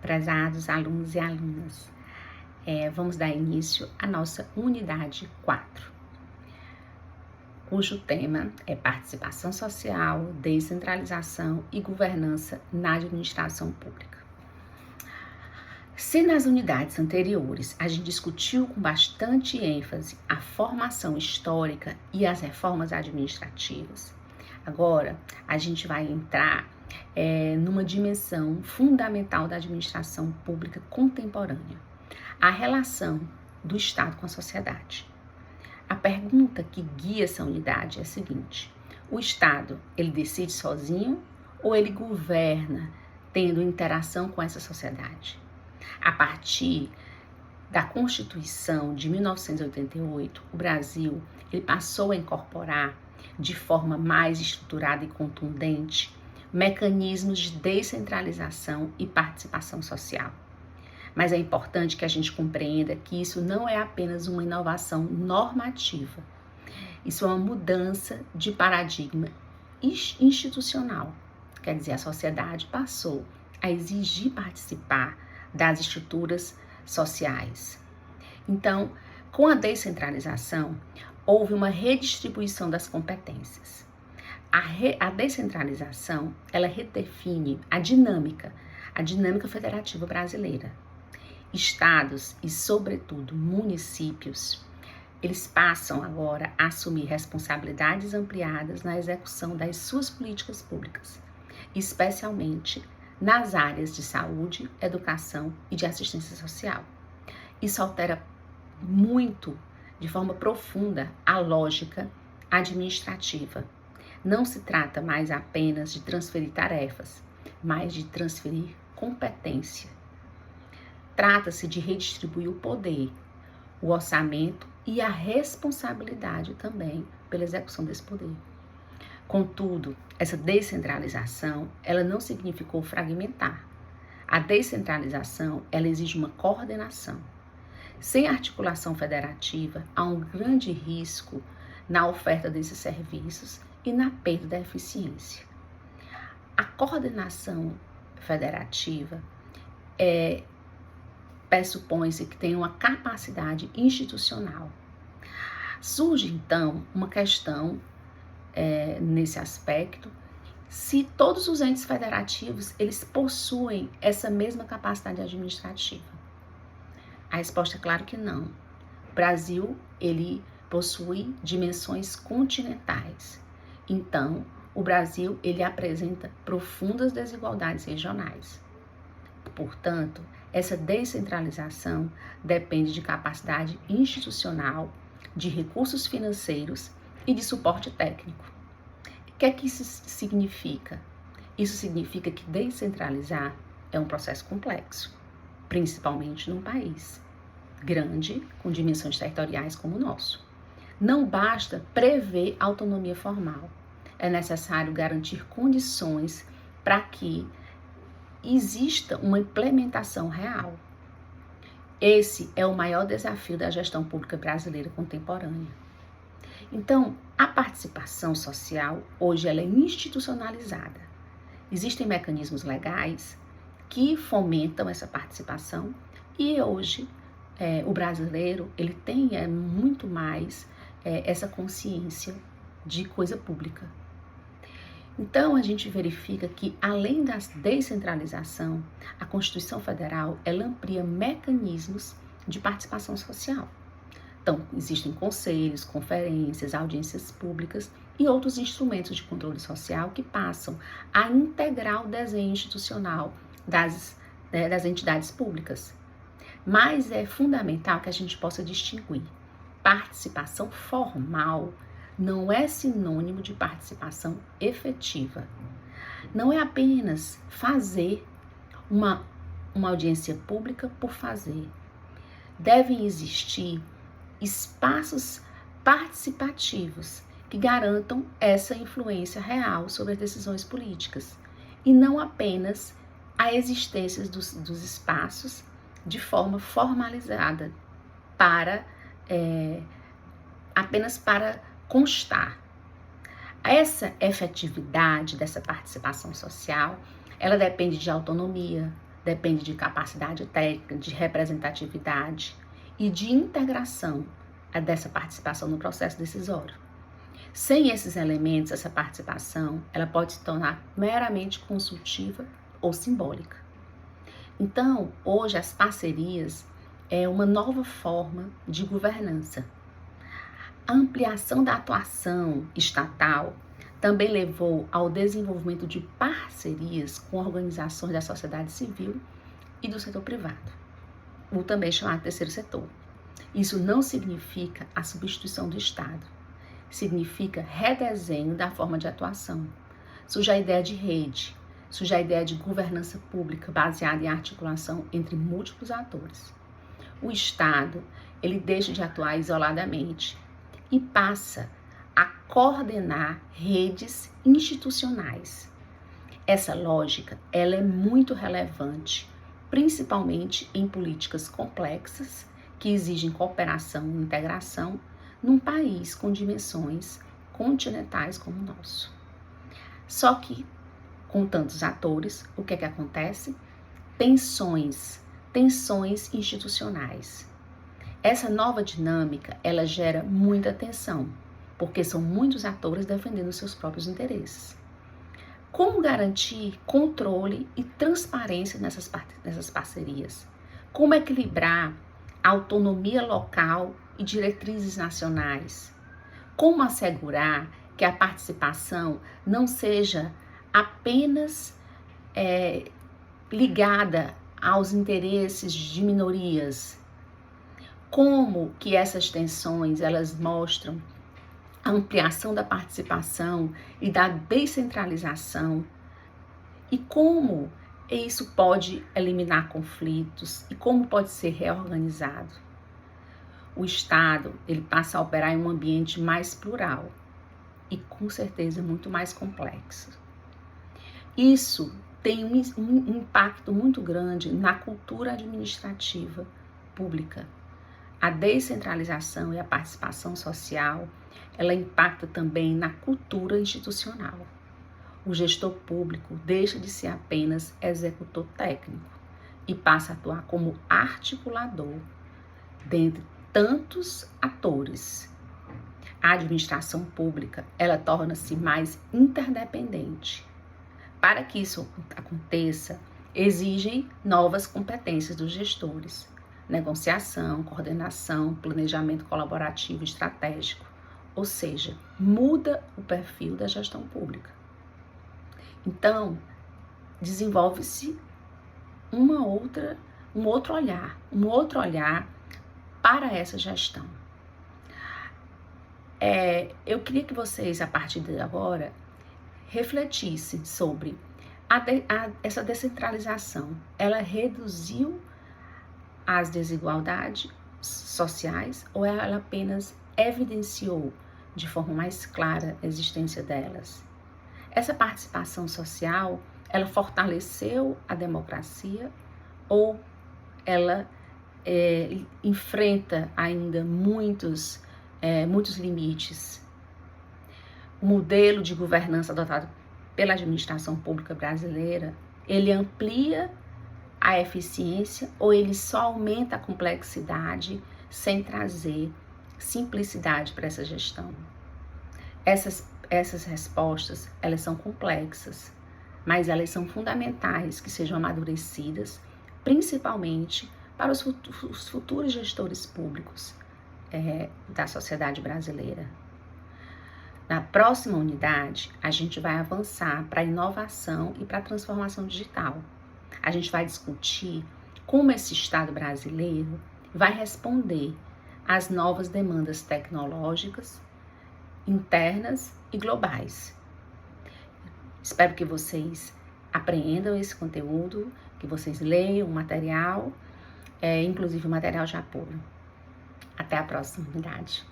Prezados alunos e alunas, vamos dar início à nossa unidade 4, cujo tema é participação social, descentralização e governança na administração pública. Se nas unidades anteriores a gente discutiu com bastante ênfase a formação histórica e as reformas administrativas, agora a gente vai entrar numa dimensão fundamental da administração pública contemporânea, a relação do Estado com a sociedade. A pergunta que guia essa unidade é a seguinte: o Estado, ele decide sozinho ou ele governa tendo interação com essa sociedade? A partir da Constituição de 1988, o Brasil ele passou a incorporar de forma mais estruturada e contundente mecanismos de descentralização e participação social. Mas é importante que a gente compreenda que isso não é apenas uma inovação normativa. Isso é uma mudança de paradigma institucional. Quer dizer, a sociedade passou a exigir participar das estruturas sociais. Então, com a descentralização, houve uma redistribuição das competências. A descentralização, ela redefine a dinâmica federativa brasileira. Estados e, sobretudo, municípios, eles passam agora a assumir responsabilidades ampliadas na execução das suas políticas públicas, especialmente nas áreas de saúde, educação e de assistência social. Isso altera muito, de forma profunda, a lógica administrativa. Não se trata mais apenas de transferir tarefas, mas de transferir competência. Trata-se de redistribuir o poder, o orçamento e a responsabilidade também pela execução desse poder. Contudo, essa descentralização, ela não significou fragmentar. A descentralização, ela exige uma coordenação. Sem articulação federativa, há um grande risco na oferta desses serviços e na perda da eficiência. A coordenação federativa pressupõe-se que tem uma capacidade institucional. Surge, então, uma questão nesse aspecto, se todos os entes federativos, eles possuem essa mesma capacidade administrativa. A resposta é claro que não. O Brasil, ele possui dimensões continentais. Então, o Brasil, ele apresenta profundas desigualdades regionais. Portanto, essa descentralização depende de capacidade institucional, de recursos financeiros e de suporte técnico. O que é que isso significa? Isso significa que descentralizar é um processo complexo, principalmente num país grande, com dimensões territoriais como o nosso. Não basta prever autonomia formal, é necessário garantir condições para que exista uma implementação real. Esse é o maior desafio da gestão pública brasileira contemporânea. Então, a participação social, hoje, ela é institucionalizada. Existem mecanismos legais que fomentam essa participação e hoje o brasileiro, ele tem muito mais essa consciência de coisa pública. Então, a gente verifica que, além da descentralização, a Constituição Federal, ela amplia mecanismos de participação social. Então, existem conselhos, conferências, audiências públicas e outros instrumentos de controle social que passam a integrar o desenho institucional das entidades públicas. Mas é fundamental que a gente possa distinguir. Participação formal não é sinônimo de participação efetiva. Não é apenas fazer uma audiência pública por fazer. Devem existir espaços participativos que garantam essa influência real sobre as decisões políticas e não apenas a existência dos espaços de forma formalizada apenas para constar. Essa efetividade dessa participação social, ela depende de autonomia, depende de capacidade técnica, de representatividade e de integração dessa participação no processo decisório. Sem esses elementos, essa participação, ela pode se tornar meramente consultiva ou simbólica. Então, hoje as parcerias é uma nova forma de governança. A ampliação da atuação estatal também levou ao desenvolvimento de parcerias com organizações da sociedade civil e do setor privado, o também chamado terceiro setor. Isso não significa a substituição do Estado, significa redesenho da forma de atuação. Surge a ideia de rede, surge a ideia de governança pública baseada em articulação entre múltiplos atores. O Estado, ele deixa de atuar isoladamente e passa a coordenar redes institucionais. Essa lógica, ela é muito relevante, principalmente em políticas complexas que exigem cooperação e integração num país com dimensões continentais como o nosso. Só que, com tantos atores, o que é que acontece? Tensões institucionais. Essa nova dinâmica, ela gera muita tensão, porque são muitos atores defendendo seus próprios interesses. Como garantir controle e transparência nessas parcerias? Como equilibrar a autonomia local e diretrizes nacionais? Como assegurar que a participação não seja apenas ligada aos interesses de minorias? Como que essas tensões, elas mostram a ampliação da participação e da descentralização, e como isso pode eliminar conflitos e como pode ser reorganizado. O Estado, ele passa a operar em um ambiente mais plural e com certeza muito mais complexo. Isso tem um impacto muito grande na cultura administrativa pública. A descentralização e a participação social, ela impacta também na cultura institucional. O gestor público deixa de ser apenas executor técnico e passa a atuar como articulador dentre tantos atores. A administração pública, ela torna-se mais interdependente. Para que isso aconteça, exigem novas competências dos gestores: negociação, coordenação, planejamento colaborativo e estratégico. Ou seja, muda o perfil da gestão pública. Então, desenvolve-se um outro olhar para essa gestão. Eu queria que vocês, a partir de agora, refletissem sobre essa descentralização. Ela reduziu as desigualdades sociais ou ela apenas evidenciou de forma mais clara a existência delas? Essa participação social, ela fortaleceu a democracia ou ela enfrenta ainda muitos limites? O modelo de governança adotado pela administração pública brasileira, ele amplia a eficiência ou ele só aumenta a complexidade sem trazer simplicidade para essa gestão? Essas respostas, elas são complexas, mas elas são fundamentais que sejam amadurecidas, principalmente para os futuros gestores públicos da sociedade brasileira. Na próxima unidade, a gente vai avançar para a inovação e para a transformação digital. A gente vai discutir como esse Estado brasileiro vai responder às novas demandas tecnológicas, internas e globais. Espero que vocês apreendam esse conteúdo, que vocês leiam o material, inclusive o material de apoio. Até a próxima unidade.